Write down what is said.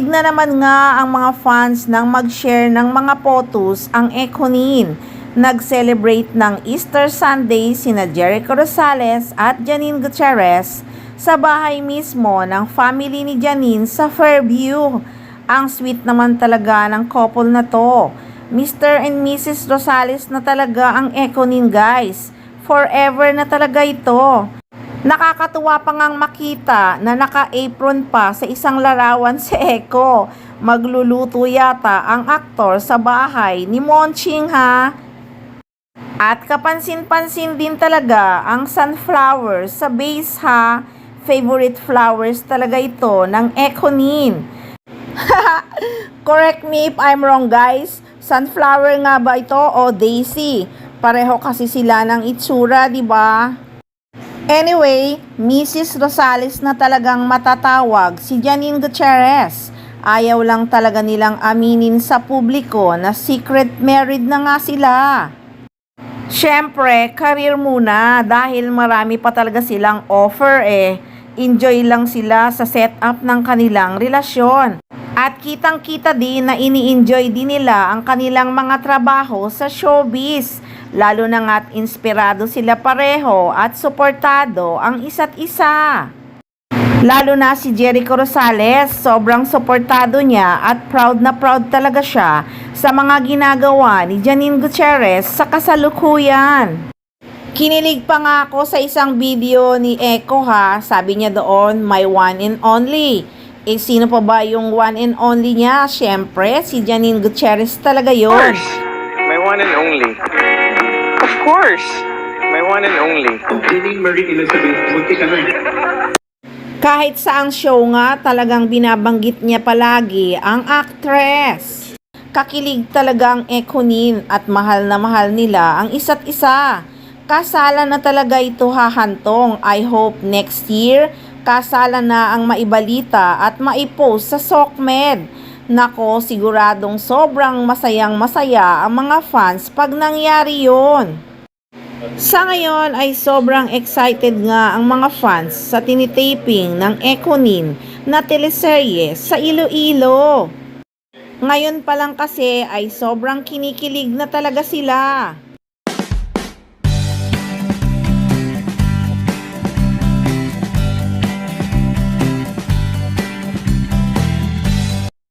Kinikilig na naman nga ang mga fans nang mag-share ng mga photos ang Ekonin. Nag-celebrate ng Easter Sunday sina Jericho Rosales at Janine Gutierrez sa bahay mismo ng family ni Janine sa Fairview. Ang sweet naman talaga ng couple na to. Mr. and Mrs. Rosales na talaga ang Ekonin, guys. Forever na talaga ito. Nakakatuwa pa ngang makita na naka-apron pa sa isang larawan si Eko. Magluluto yata ang aktor sa bahay ni Monching, ha. At kapansin-pansin din talaga ang sunflowers sa base, ha. Favorite flowers talaga ito ng Ekonin. Correct me if I'm wrong, guys. Sunflower nga ba ito o daisy? Pareho kasi sila ng itsura, di ba? Anyway, Mrs. Rosales na talagang matatawag si Janine Gutierrez. Ayaw lang talaga nilang aminin sa publiko na secret married na nga sila. Siyempre, career muna dahil marami pa talaga silang offer eh. Enjoy lang sila sa setup ng kanilang relasyon. At kitang-kita din na ini-enjoy din nila ang kanilang mga trabaho sa showbiz. Lalo na nga't inspirado sila pareho at suportado ang isa't isa. Lalo na si Jericho Rosales, sobrang suportado niya at proud na proud talaga siya sa mga ginagawa ni Janine Gutierrez sa kasalukuyan. Kinilig pa nga ako sa isang video ni Eko, ha. Sabi niya doon, my one and only. Eh sino pa ba yung one and only niya? Siyempre, si Janine Gutierrez talaga yun. My one and only. Of course, my one and only. Janine Marie Elizabeth, munti ka na. Kahit saang show nga, talagang binabanggit niya palagi ang actress. Kakilig talagang Ekonin at mahal na mahal nila ang isa't isa. Kasalan na talaga ito hahantong. I hope next year, kasalan na ang maibalita at maipost sa SOCMED. Nako, siguradong sobrang masayang masaya ang mga fans pag nangyari yon. Sa ngayon ay sobrang excited nga ang mga fans sa tinitaping ng Ekonin na teleserye sa Iloilo. Ngayon pa lang kasi ay sobrang kinikilig na talaga sila.